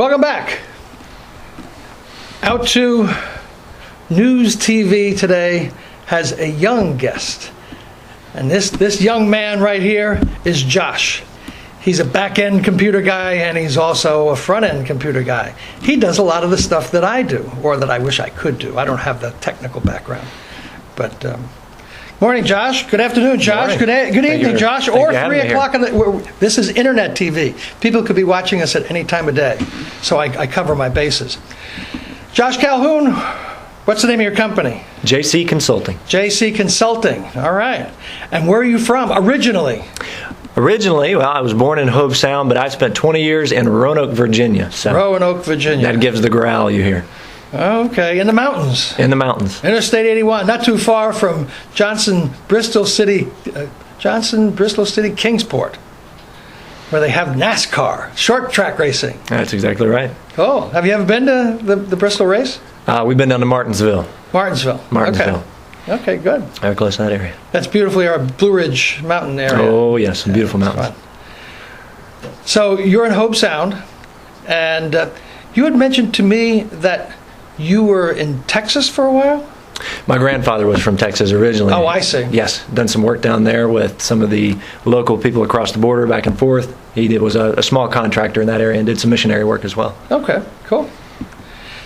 Welcome back. Out to News TV today has a young guest. And this young man right here is Josh. He's a back-end computer guy, and he's also a front-end computer guy. He does a lot of the stuff that I do, or that I wish I could do. I don't have the technical background. But morning, Josh. Good afternoon, Josh. Good evening, Josh. Or 3 o'clock in the... This is Internet TV. People could be watching us at any time of day. So I cover my bases. Josh Calhoun, what's the name of your company? JC Consulting. JC Consulting. All right. And where are you from originally? Originally, well, I was born in Hobe Sound, but I spent 20 years in Roanoke, Virginia. So Roanoke, Virginia. That gives the growl you hear. Okay, in the mountains. In the mountains. Interstate 81, not too far from Johnson, Bristol City, Kingsport, where they have NASCAR, short track racing. That's exactly right. Cool. Have you ever been to the Bristol race? We've been down to Martinsville. Martinsville. Okay, good. Very close to that area. That's beautifully our Blue Ridge Mountain area. Oh, yes, some beautiful mountains. Fun. So you're in Hobe Sound, and you had mentioned to me that you were in Texas for a while? My grandfather was from Texas originally. Oh, I see. Yes, done some work down there with some of the local people across the border back and forth. He was a small contractor in that area and did some missionary work as well. Okay, cool.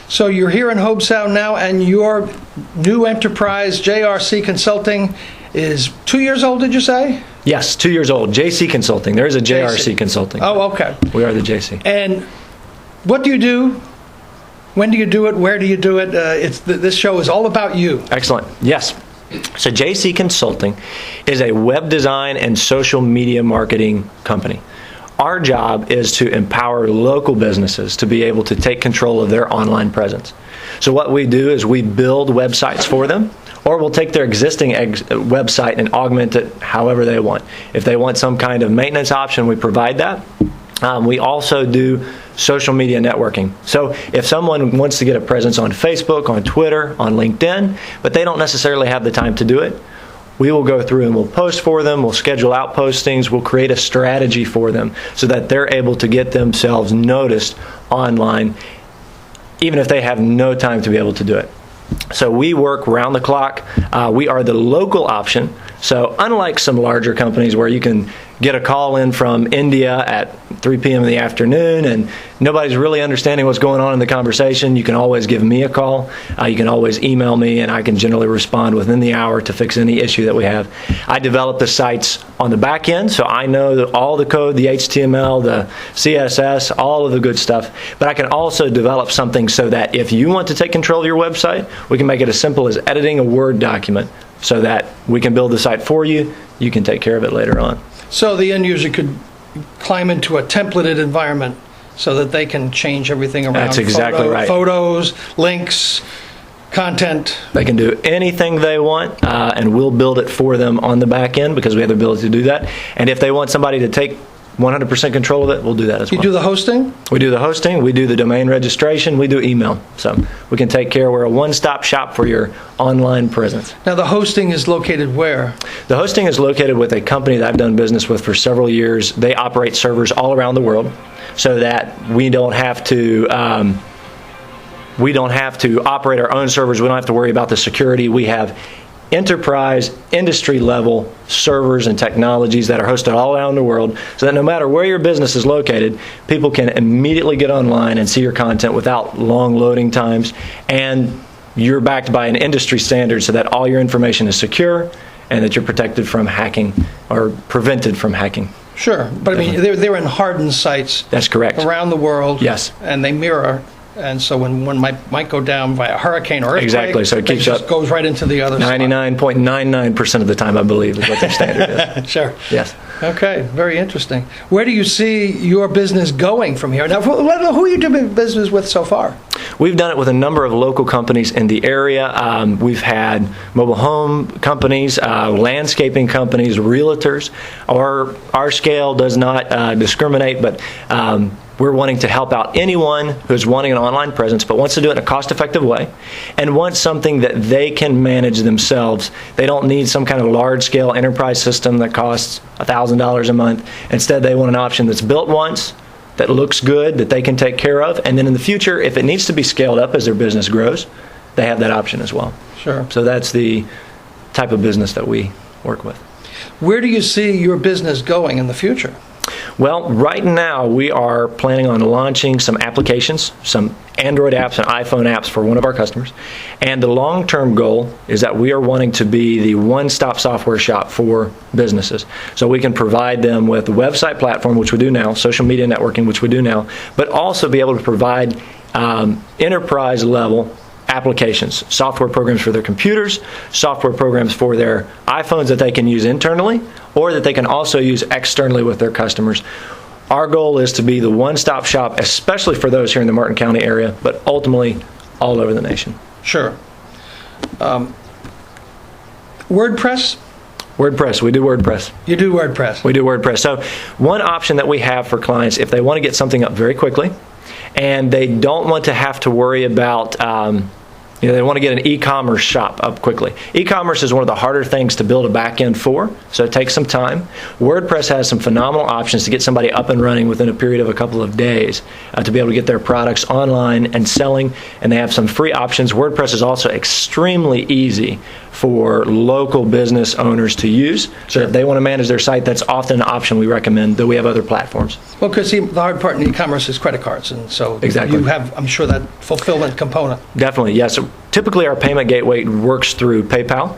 So you're here in Hobe Sound now, and your new enterprise, JRC Consulting, is 2 years old, did you say? Yes, 2 years old. JC Consulting. There is a JRC Consulting. Oh, okay. We are the JC. And what do you do? When do you do it? Where do you do it? This show is all about you. Excellent. Yes. So JC Consulting is a web design and social media marketing company. Our job is to empower local businesses to be able to take control of their online presence. So what we do is we build websites for them, or we'll take their existing website and augment it however they want. If they want some kind of maintenance option, we provide that. We also do social media networking. So if someone wants to get a presence on Facebook, on Twitter, on LinkedIn, but they don't necessarily have the time to do it, we will go through and we'll post for them, we'll schedule out postings, we'll create a strategy for them so that they're able to get themselves noticed online, even if they have no time to be able to do it. So we work round the clock. We are the local option. So unlike some larger companies where you can get a call in from India at 3 p.m. in the afternoon and nobody's really understanding what's going on in the conversation, you can always give me a call. You can always email me, and I can generally respond within the hour to fix any issue that we have. I develop the sites on the back end, so I know all the code, the HTML, the CSS, all of the good stuff. But I can also develop something so that if you want to take control of your website, we can make it as simple as editing a Word document so that we can build the site for you. You can take care of it later on. So the end user could climb into a templated environment so that they can change everything around. That's exactly right. Photos, links, content. They can do anything they want, and we'll build it for them on the back end because we have the ability to do that. And if they want somebody to take 100% control of it, we'll do that as well. You do the hosting? We do the hosting, we do the domain registration, we do email. So we can take care, we're a one-stop shop for your online presence. Now the hosting is located where? The hosting is located with a company that I've done business with for several years. They operate servers all around the world so that we don't have to operate our own servers. We don't have to worry about the security. We have enterprise, industry-level servers and technologies that are hosted all around the world so that no matter where your business is located, people can immediately get online and see your content without long loading times. And you're backed by an industry standard so that all your information is secure and that you're protected from hacking or prevented from hacking. Sure, but I mean, they're in hardened sites. That's correct. Around the world. Yes. And they mirror. And so when one might go down by a hurricane or earthquake, exactly. So it keeps just goes right into the other 99.99% of the time, I believe, is what their standard is. Sure. Yes. Okay, very interesting. Where do you see your business going from here? Now, who are you doing business with so far? We've done it with a number of local companies in the area. We've had mobile home companies, landscaping companies, realtors. Our scale does not discriminate, but we're wanting to help out anyone who's wanting an online presence but wants to do it in a cost-effective way and wants something that they can manage themselves. They don't need some kind of large-scale enterprise system that costs $1,000 a month. Instead, they want an option that's built once, that looks good, that they can take care of. And then in the future, if it needs to be scaled up as their business grows, they have that option as well. Sure. So that's the type of business that we work with. Where do you see your business going in the future? Well, right now we are planning on launching some applications, some Android apps and iPhone apps for one of our customers. And the long-term goal is that we are wanting to be the one-stop software shop for businesses. So we can provide them with a website platform, which we do now, social media networking, which we do now, but also be able to provide enterprise-level applications, software programs for their computers, software programs for their iPhones that they can use internally, or that they can also use externally with their customers. Our goal is to be the one-stop shop, especially for those here in the Martin County area, but ultimately all over the nation. Sure. WordPress? WordPress, we do WordPress. You do WordPress? We do WordPress. So one option that we have for clients, if they want to get something up very quickly, and they don't want to have to worry about, they want to get an e-commerce shop up quickly. E-commerce is one of the harder things to build a back end for, so it takes some time. WordPress has some phenomenal options to get somebody up and running within a period of a couple of days to be able to get their products online and selling, and they have some free options. WordPress is also extremely easy for local business owners to use. So if they want to manage their site, that's often an option we recommend, though we have other platforms. Well, because the hard part in e-commerce is credit cards, and so exactly. You have, I'm sure, that fulfillment component. Definitely, yes. So typically our payment gateway works through PayPal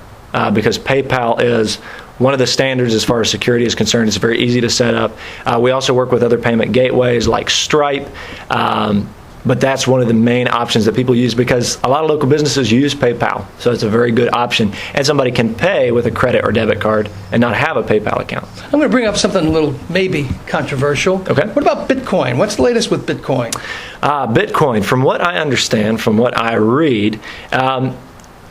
because PayPal is one of the standards as far as security is concerned. It's very easy to set up. We also work with other payment gateways like Stripe, but that's one of the main options that people use because a lot of local businesses use PayPal, so it's a very good option. And somebody can pay with a credit or debit card and not have a PayPal account. I'm going to bring up something a little maybe controversial. Okay. What about Bitcoin? What's the latest with Bitcoin? Bitcoin, from what I understand, from what I read,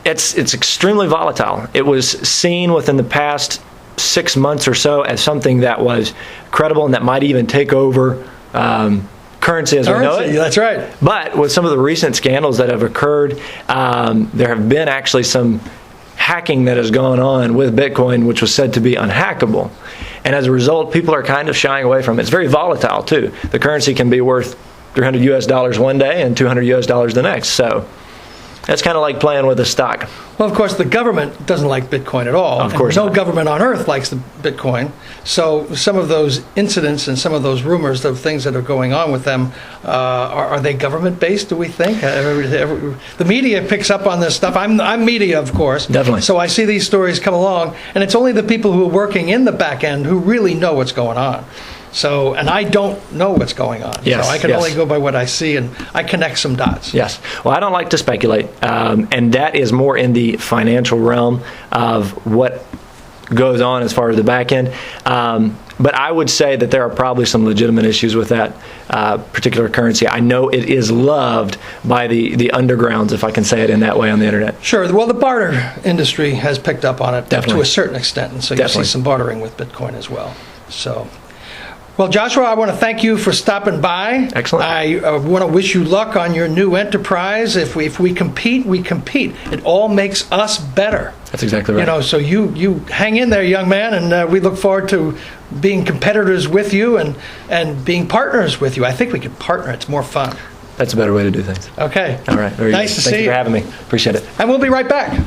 it's extremely volatile. It was seen within the past 6 months or so as something that was credible and that might even take over currency as we know it. That's right. But with some of the recent scandals that have occurred, there have been actually some hacking that has gone on with Bitcoin, which was said to be unhackable. And as a result, people are kind of shying away from it. It's very volatile, too. The currency can be worth $300 US one day and $200 US the next. So that's kind of like playing with a stock. Well, of course, the government doesn't like Bitcoin at all. Of course no not. government on earth likes the Bitcoin. So some of those incidents and some of those rumors of things that are going on with them, are they government-based, do we think? The media picks up on this stuff. I'm media, of course. Definitely. So I see these stories come along, and it's only the people who are working in the back end who really know what's going on. So, and I don't know what's going on. Yes, so I can only go by what I see, and I connect some dots. Yes. Well, I don't like to speculate, and that is more in the financial realm of what goes on as far as the back end. But I would say that there are probably some legitimate issues with that particular currency. I know it is loved by the undergrounds, if I can say it in that way, on the internet. Sure. Well, the barter industry has picked up on it Definitely. to a certain extent, and so you Definitely. see some bartering with Bitcoin as well. So. Well, Joshua, I want to thank you for stopping by. Excellent. I want to wish you luck on your new enterprise. If we compete, we compete. It all makes us better. That's exactly right. You know, so you hang in there, young man, and we look forward to being competitors with you and being partners with you. I think we could partner. It's more fun. That's a better way to do things. Okay. All right. Very nice good. to Thank see you for having me. Appreciate it. And we'll be right back.